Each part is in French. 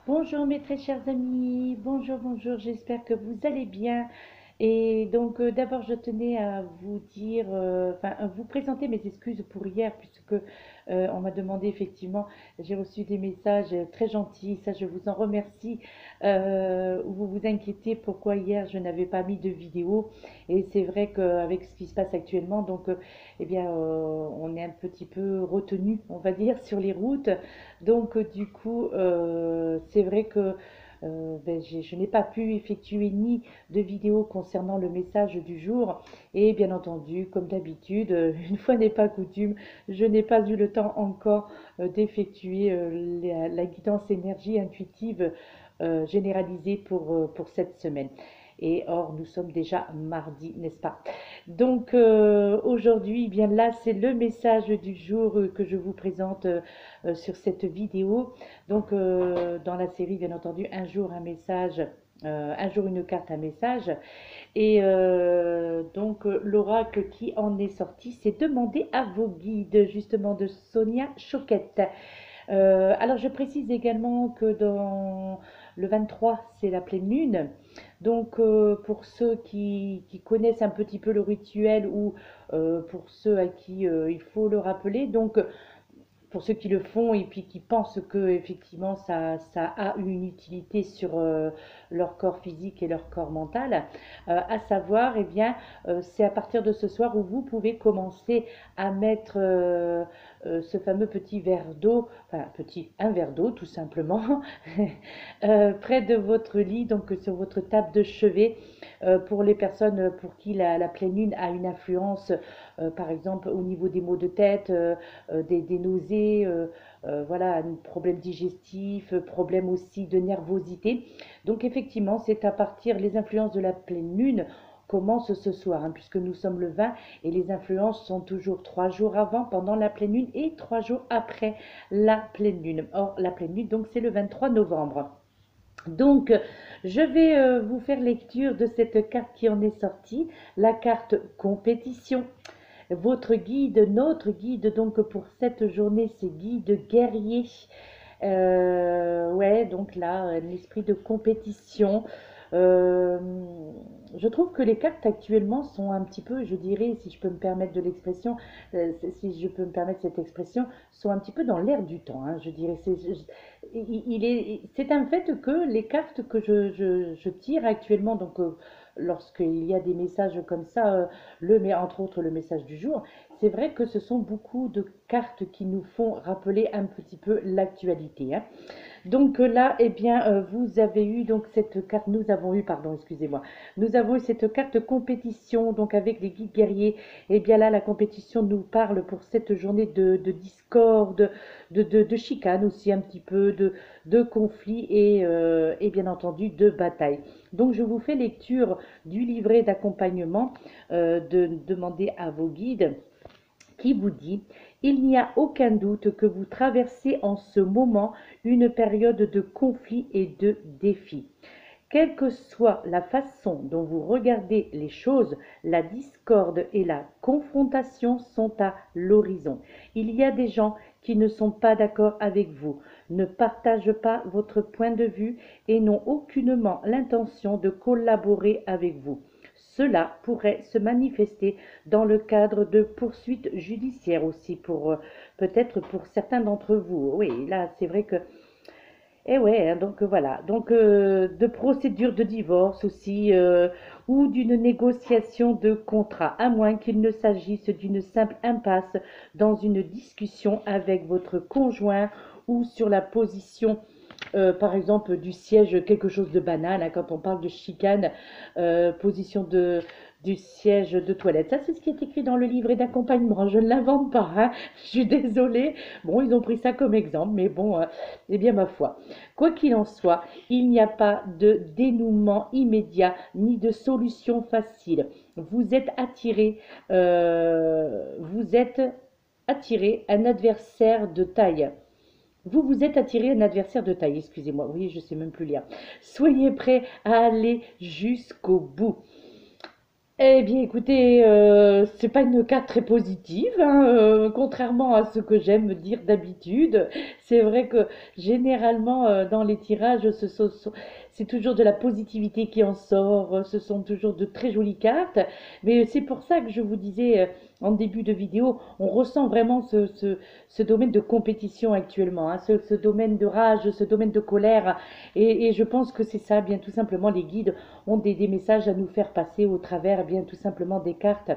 Bonjour mes très chers amis, bonjour, bonjour, j'espère que vous allez bien. Et donc d'abord je tenais à vous dire, à vous présenter mes excuses pour hier puisque on m'a demandé effectivement, j'ai reçu des messages très gentils, ça je vous en remercie, où vous vous inquiétez pourquoi hier je n'avais pas mis de vidéo. Et c'est vrai qu'avec ce qui se passe actuellement, donc on est un petit peu retenu, on va dire, sur les routes. Donc, du coup, c'est vrai que je n'ai pas pu effectuer ni de vidéo concernant le message du jour. Et bien entendu, comme d'habitude, une fois n'est pas coutume, je n'ai pas eu le temps encore d'effectuer la guidance énergie intuitive généralisée pour cette semaine. Et or, nous sommes déjà mardi, n'est-ce pas? Donc aujourd'hui, eh bien là, c'est le message du jour que je vous présente sur cette vidéo. Donc dans la série, bien entendu, un jour un message, un jour une carte, un message. Et l'oracle qui en est sorti, c'est demander à vos guides, justement de Sonia Choquette. Alors, je précise également que dans le 23, c'est la pleine lune. Donc, pour ceux qui connaissent un petit peu le rituel ou pour ceux à qui il faut le rappeler, donc pour ceux qui le font et puis qui pensent que effectivement ça a une utilité sur leur corps physique et leur corps mental, à savoir, eh bien, c'est à partir de ce soir où vous pouvez commencer à mettre ce fameux petit verre d'eau, un verre d'eau tout simplement, près de votre lit, donc sur votre table de chevet, pour les personnes pour qui la pleine lune a une influence, par exemple au niveau des maux de tête, des nausées, voilà, un problème digestif, problème aussi de nervosité. Donc effectivement, c'est à partir, les influences de la pleine lune commencent ce soir, hein, puisque nous sommes le 20 et les influences sont toujours 3 jours avant, pendant la pleine lune et 3 jours après la pleine lune. Or, la pleine lune, donc c'est le 23 novembre. Donc, je vais vous faire lecture de cette carte qui en est sortie, la carte compétition. Votre guide, notre guide, donc pour cette journée, c'est guide guerrier. Ouais, donc là, l'esprit de compétition. Euh, je trouve que les cartes actuellement sont un petit peu, je dirais, si je peux me permettre de l'expression, si je peux me permettre cette expression, sont un petit peu dans l'air du temps, hein, je dirais. C'est un fait que les cartes que je tire actuellement, donc lorsqu'il y a des messages comme ça, mais entre autres le message du jour, c'est vrai que ce sont beaucoup de cartes qui nous font rappeler un petit peu l'actualité, hein. Donc là, eh bien, vous avez eu donc cette carte, nous avons eu, pardon, excusez-moi, nous avons eu cette carte compétition, donc avec les guides guerriers. Eh bien là, la compétition nous parle pour cette journée de discorde, de chicane aussi un petit peu, de conflit et bien entendu de bataille. Donc je vous fais lecture du livret d'accompagnement de demander à vos guides qui vous dit: il n'y a aucun doute que vous traversez en ce moment une période de conflit et de défi. Quelle que soit la façon dont vous regardez les choses, la discorde et la confrontation sont à l'horizon. Il y a des gens qui ne sont pas d'accord avec vous, ne partagent pas votre point de vue et n'ont aucunement l'intention de collaborer avec vous. Cela pourrait se manifester dans le cadre de poursuites judiciaires aussi, peut-être pour certains d'entre vous. Oui, là, c'est vrai que et ouais, hein, donc voilà. Donc de procédure de divorce aussi, ou d'une négociation de contrat, à moins qu'il ne s'agisse d'une simple impasse dans une discussion avec votre conjoint ou sur la position, par exemple, du siège, quelque chose de banal, hein, quand on parle de chicane, position du siège de toilette. Ça, c'est ce qui est écrit dans le livret d'accompagnement. Je ne l'invente pas, hein. Je suis désolée. Bon, ils ont pris ça comme exemple, mais bon, eh bien, ma foi. Quoi qu'il en soit, il n'y a pas de dénouement immédiat ni de solution facile. Vous êtes attiré un adversaire de taille. Vous vous êtes attiré un adversaire de taille, excusez-moi, oui, je sais même plus lire. Soyez prêt à aller jusqu'au bout. Eh bien, écoutez, c'est pas une carte très positive, hein, contrairement à ce que j'aime dire d'habitude. C'est vrai que généralement, dans les tirages, c'est toujours de la positivité qui en sort. Ce sont toujours de très jolies cartes. Mais c'est pour ça que je vous disais en début de vidéo, on ressent vraiment ce domaine de compétition actuellement, hein, ce domaine de rage, ce domaine de colère. Et je pense que c'est ça, bien tout simplement, les guides ont des messages à nous faire passer au travers, eh bien tout simplement des cartes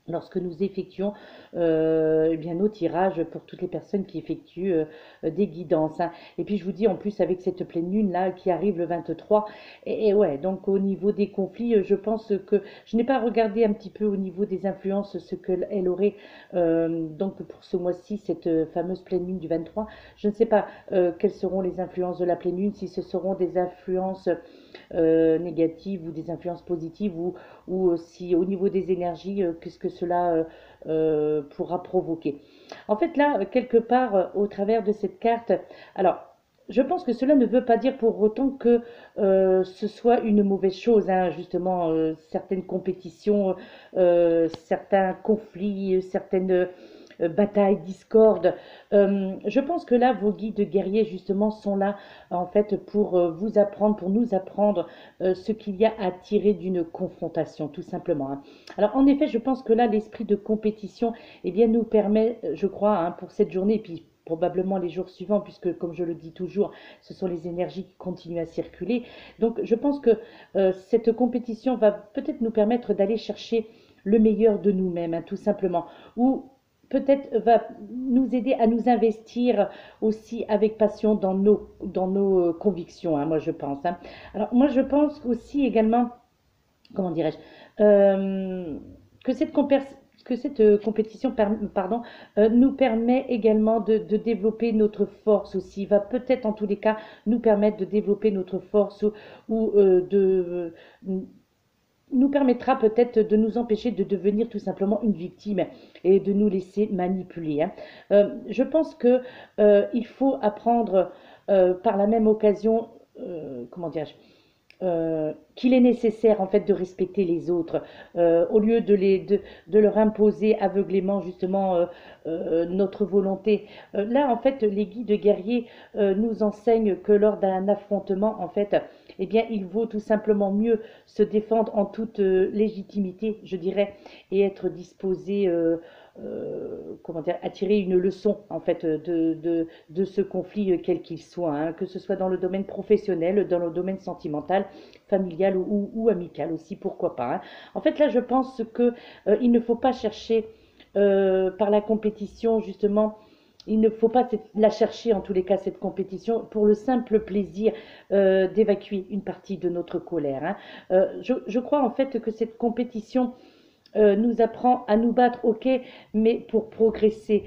lorsque nous effectuons eh bien, nos tirages pour toutes les personnes qui effectuent des guidances, hein. Et puis je vous dis en plus avec cette pleine lune là qui arrive le 23, et ouais, donc au niveau des conflits, je pense que je n'ai pas regardé un petit peu au niveau des influences ce qu'elle aurait donc pour ce mois-ci, cette fameuse pleine lune du 23. Je ne sais pas quelles seront les influences de la pleine lune, si ce seront des influences négatives ou des influences positives ou si au niveau des énergies, qu'est-ce que cela pourra provoquer. En fait, là, quelque part, au travers de cette carte, alors, je pense que cela ne veut pas dire pour autant que ce soit une mauvaise chose, hein, justement, certaines compétitions, certains conflits, certaines batailles, discordes. Je pense que là, vos guides guerriers, justement, sont là, en fait, pour vous apprendre, pour nous apprendre ce qu'il y a à tirer d'une confrontation, tout simplement, hein. Alors, en effet, je pense que là, l'esprit de compétition, eh bien, nous permet, je crois, hein, pour cette journée, et puis probablement les jours suivants, puisque, comme je le dis toujours, ce sont les énergies qui continuent à circuler. Donc, je pense que cette compétition va peut-être nous permettre d'aller chercher le meilleur de nous-mêmes, hein, tout simplement, ou peut-être va nous aider à nous investir aussi avec passion dans nos convictions, hein, moi je pense, hein. Alors moi je pense aussi également, comment dirais-je, que que cette compétition pardon, nous permet également de développer notre force aussi, va peut-être en tous les cas nous permettre de développer notre force ou de nous permettra peut-être de nous empêcher de devenir tout simplement une victime et de nous laisser manipuler, hein. Je pense que il faut apprendre par la même occasion, comment dirais-je, qu'il est nécessaire en fait de respecter les autres au lieu de leur imposer aveuglément justement notre volonté. Là en fait les guides guerriers nous enseignent que lors d'un affrontement en fait eh bien il vaut tout simplement mieux se défendre en toute légitimité je dirais et être disposé comment dire, à tirer une leçon en fait de ce conflit quel qu'il soit, hein, que ce soit dans le domaine professionnel, dans le domaine sentimental, familial ou amical aussi, pourquoi pas, hein. En fait, là, je pense que il ne faut pas chercher par la compétition justement. Il ne faut pas la chercher en tous les cas cette compétition pour le simple plaisir d'évacuer une partie de notre colère, hein. Je crois en fait que cette compétition nous apprend à nous battre, ok, mais pour progresser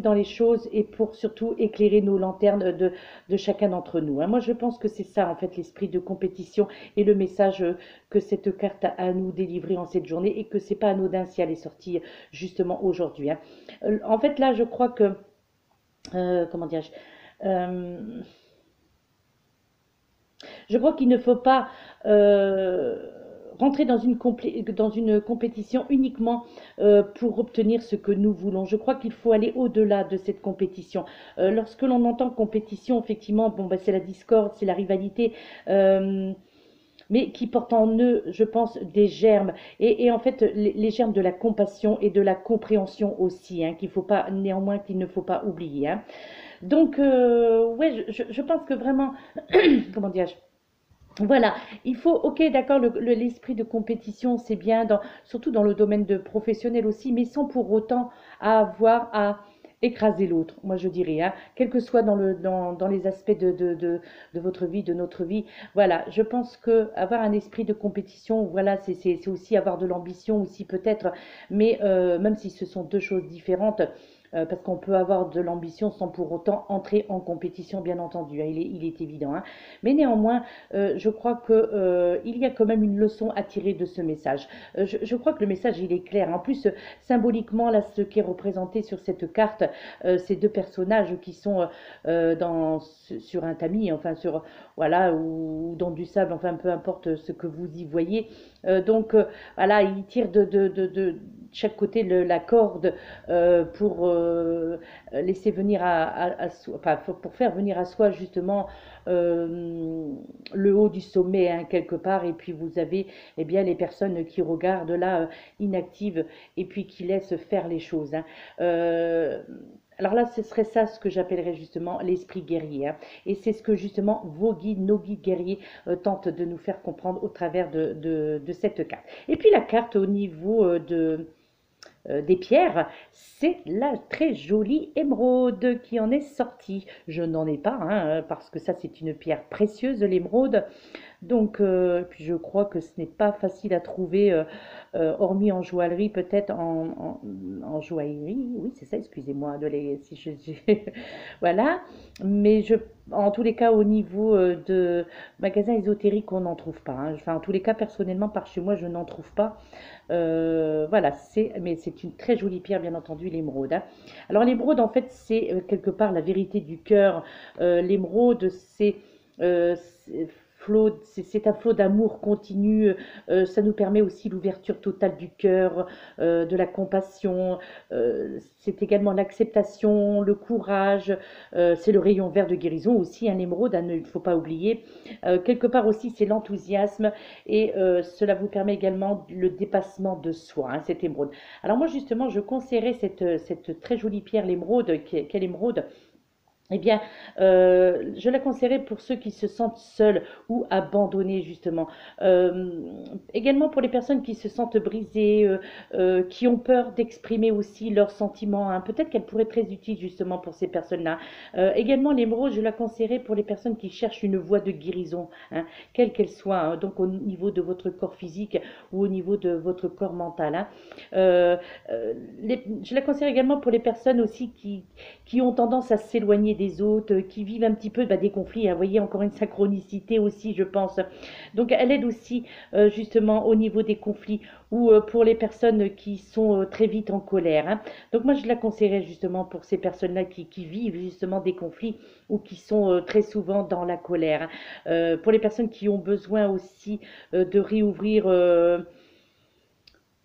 dans les choses et pour surtout éclairer nos lanternes de chacun d'entre nous, hein. Moi, je pense que c'est ça, en fait, l'esprit de compétition et le message que cette carte a à nous délivrer en cette journée et que c'est pas anodin si elle est sortie justement aujourd'hui, hein. En fait, là, je crois que, comment dirais-je, euh, je crois qu'il ne faut pas rentrer dans une compétition uniquement pour obtenir ce que nous voulons. Je crois qu'il faut aller au-delà de cette compétition. Lorsque l'on entend compétition, effectivement, bon, bah, c'est la discorde, c'est la rivalité. Mais qui portent en eux, je pense, des germes. Et en fait, les germes de la compassion et de la compréhension aussi, hein, qu'il faut pas, néanmoins, qu'il ne faut pas oublier, hein. Donc, ouais, je pense que vraiment, comment dirais-je, voilà, il faut, ok, d'accord, l'esprit de compétition, c'est bien, surtout dans le domaine de professionnel aussi, mais sans pour autant avoir à écraser l'autre, moi je dirais, hein, quel que soit dans les aspects de votre vie, de notre vie. Voilà, je pense que avoir un esprit de compétition, voilà, c'est aussi avoir de l'ambition aussi peut-être, mais même si ce sont deux choses différentes, parce qu'on peut avoir de l'ambition sans pour autant entrer en compétition, bien entendu, hein, il est évident, hein. Mais néanmoins, je crois que, il y a quand même une leçon à tirer de ce message. Je crois que le message, il est clair. En plus, symboliquement, là, ce qui est représenté sur cette carte, ces deux personnages qui sont sur un tamis, enfin, voilà, ou dans du sable, enfin, peu importe ce que vous y voyez. Donc, voilà, ils tirent de chaque côté la corde pour laisser venir à soi, enfin, pour faire venir à soi justement le haut du sommet, hein, quelque part, et puis vous avez eh bien les personnes qui regardent là inactives et puis qui laissent faire les choses, hein. Alors là, ce serait ça ce que j'appellerais justement l'esprit guerrier, hein. Et c'est ce que justement vos guides, nos guides guerriers tentent de nous faire comprendre au travers de cette carte. Et puis la carte au niveau des pierres, c'est la très jolie émeraude qui en est sortie. Je n'en ai pas, hein, parce que ça c'est une pierre précieuse, l'émeraude. Donc, puis je crois que ce n'est pas facile à trouver, hormis en joaillerie, peut-être en joaillerie, oui, c'est ça, excusez-moi, si voilà. Mais en tous les cas, au niveau de magasins ésotériques, on n'en trouve pas, hein. Enfin, en tous les cas, personnellement, par chez moi, je n'en trouve pas. Voilà, mais c'est une très jolie pierre, bien entendu, l'émeraude, hein. Alors, l'émeraude, en fait, c'est quelque part la vérité du cœur. L'émeraude, euh, c'est un flot d'amour continu. Ça nous permet aussi l'ouverture totale du cœur, de la compassion. C'est également l'acceptation, le courage. C'est le rayon vert de guérison aussi, un émeraude, hein, il ne faut pas oublier. Quelque part aussi, c'est l'enthousiasme et cela vous permet également le dépassement de soi, hein, cette émeraude. Alors moi, justement, je conseillerais cette très jolie pierre, l'émeraude, quelle émeraude, eh bien, je la conseillerais pour ceux qui se sentent seuls ou abandonnés, justement. Euh, Également pour les personnes qui se sentent brisées, qui ont peur d'exprimer aussi leurs sentiments, hein. Peut-être qu'elle pourrait être très utile, justement, pour ces personnes-là. Également, l'émeraude, je la conseillerais pour les personnes qui cherchent une voie de guérison, hein, quelle qu'elle soit, hein, donc au niveau de votre corps physique ou au niveau de votre corps mental, hein. Euh, je la conseille également pour les personnes aussi qui ont tendance à s'éloigner des autres, qui vivent un petit peu des conflits, hein. Vous voyez, encore une synchronicité aussi, je pense. Donc, elle aide aussi justement au niveau des conflits ou pour les personnes qui sont très vite en colère, hein. Donc, moi, je la conseillerais justement pour ces personnes-là qui vivent justement des conflits ou qui sont très souvent dans la colère, hein. Pour les personnes qui ont besoin aussi de réouvrir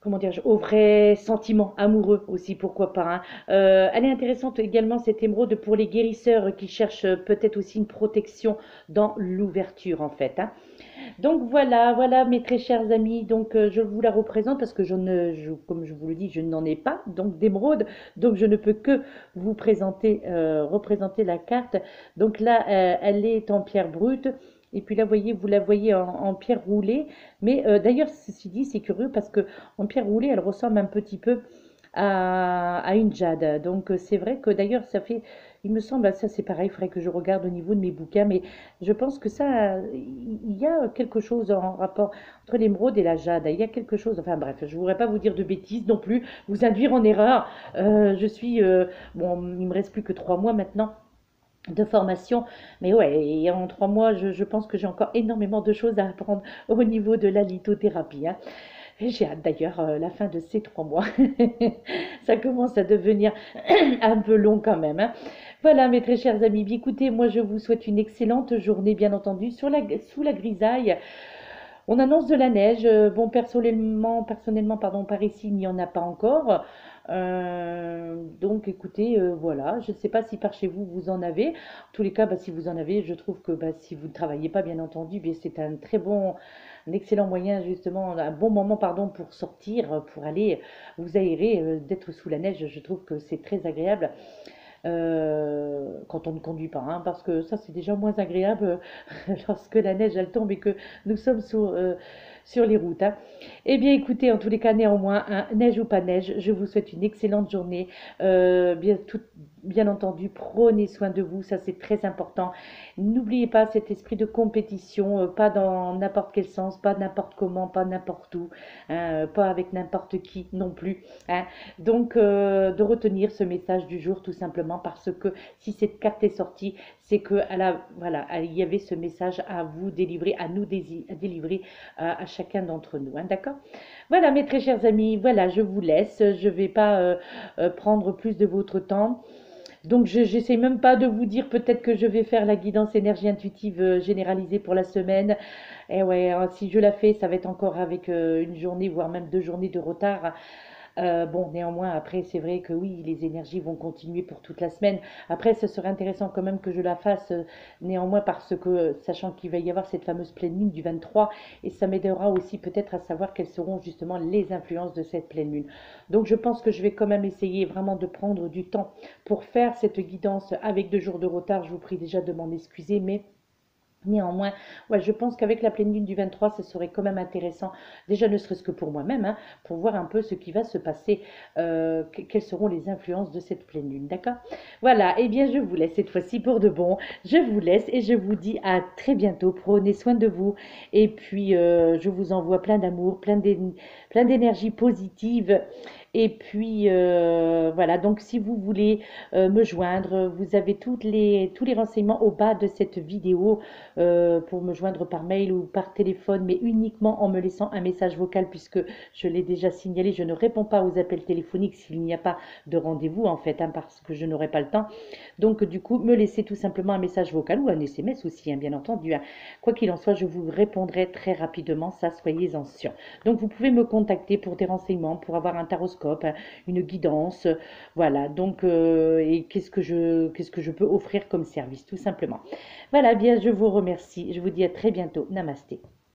comment dire, aux vrais sentiments amoureux aussi, pourquoi pas, hein. Elle est intéressante également, cette émeraude, pour les guérisseurs qui cherchent peut-être aussi une protection dans l'ouverture, en fait, hein. Donc voilà mes très chers amis. Donc je vous la représente parce que comme je vous le dis, je n'en ai pas donc d'émeraude, donc je ne peux que vous présenter, représenter la carte. Donc là, elle est en pierre brute. Et puis là, vous la voyez en pierre roulée. Mais d'ailleurs, ceci dit, c'est curieux parce que en pierre roulée, elle ressemble un petit peu à une jade. Donc c'est vrai que d'ailleurs, il me semble, ça c'est pareil, il faudrait que je regarde au niveau de mes bouquins, mais je pense que ça, il y a quelque chose en rapport entre l'émeraude et la jade. Il y a quelque chose, enfin bref, je ne voudrais pas vous dire de bêtises non plus, vous induire en erreur. Bon, il me reste plus que 3 mois maintenant de formation, mais ouais, et en 3 mois, je pense que j'ai encore énormément de choses à apprendre au niveau de la lithothérapie, hein. Et j'ai hâte d'ailleurs la fin de ces 3 mois. Ça commence à devenir un peu long quand même, hein. Voilà mes très chers amis. Bien, écoutez, moi je vous souhaite une excellente journée, bien entendu, sous la grisaille. On annonce de la neige. Bon, personnellement, pardon, par ici, il n'y en a pas encore. Donc, écoutez, voilà. Je ne sais pas si par chez vous, vous en avez. En tous les cas, si vous en avez, je trouve que si vous ne travaillez pas, bien entendu, bien, c'est un excellent moyen, justement, un bon moment, pardon, pour sortir, pour aller vous aérer, d'être sous la neige. Je trouve que c'est très agréable quand on ne conduit pas, hein, parce que ça c'est déjà moins agréable lorsque la neige elle tombe et que nous sommes sur les routes, hein. Eh bien, écoutez, en tous les cas, néanmoins, hein, neige ou pas neige, je vous souhaite une excellente journée. Bien entendu, prenez soin de vous, ça c'est très important. N'oubliez pas cet esprit de compétition, pas dans n'importe quel sens, pas n'importe comment, pas n'importe où, hein, pas avec n'importe qui non plus, hein. Donc, de retenir ce message du jour tout simplement parce que si cette carte est sortie, c'est que voilà, il y avait ce message à vous délivrer, à nous à délivrer à chacun d'entre nous, hein, d'accord? Voilà, mes très chers amis, voilà, je vous laisse. Je ne vais pas prendre plus de votre temps. Donc, je n'essaie même pas de vous dire peut-être que je vais faire la guidance énergie intuitive généralisée pour la semaine. Et ouais, si je la fais, ça va être encore avec une journée, voire même 2 journées de retard. Bon, néanmoins, après, c'est vrai que oui, les énergies vont continuer pour toute la semaine. Après, ce serait intéressant quand même que je la fasse, néanmoins, parce que, sachant qu'il va y avoir cette fameuse pleine lune du 23, et ça m'aidera aussi peut-être à savoir quelles seront justement les influences de cette pleine lune. Donc, je pense que je vais quand même essayer vraiment de prendre du temps pour faire cette guidance avec 2 jours de retard. Je vous prie déjà de m'en excuser, mais néanmoins, ouais, je pense qu'avec la pleine lune du 23, ce serait quand même intéressant, déjà ne serait-ce que pour moi-même, hein, pour voir un peu ce qui va se passer, quelles seront les influences de cette pleine lune, d'accord? Voilà, et bien je vous laisse cette fois-ci pour de bon, je vous laisse et je vous dis à très bientôt, prenez soin de vous, et puis je vous envoie plein d'amour, plein d'énergie positive, et puis voilà, donc si vous voulez me joindre, vous avez tous les renseignements au bas de cette vidéo pour me joindre par mail ou par téléphone, mais uniquement en me laissant un message vocal puisque je l'ai déjà signalé, je ne réponds pas aux appels téléphoniques s'il n'y a pas de rendez-vous en fait, hein, parce que je n'aurai pas le temps. Donc du coup, me laissez tout simplement un message vocal ou un SMS aussi, hein, bien entendu, hein. Quoi qu'il en soit, je vous répondrai très rapidement, ça soyez-en sûrs. Donc vous pouvez me contacter pour des renseignements, pour avoir un taroscope, hein, une guidance, voilà. Donc et qu'est-ce que je peux offrir comme service, tout simplement. Voilà, bien, je vous remercie. Je vous dis à très bientôt. Namasté.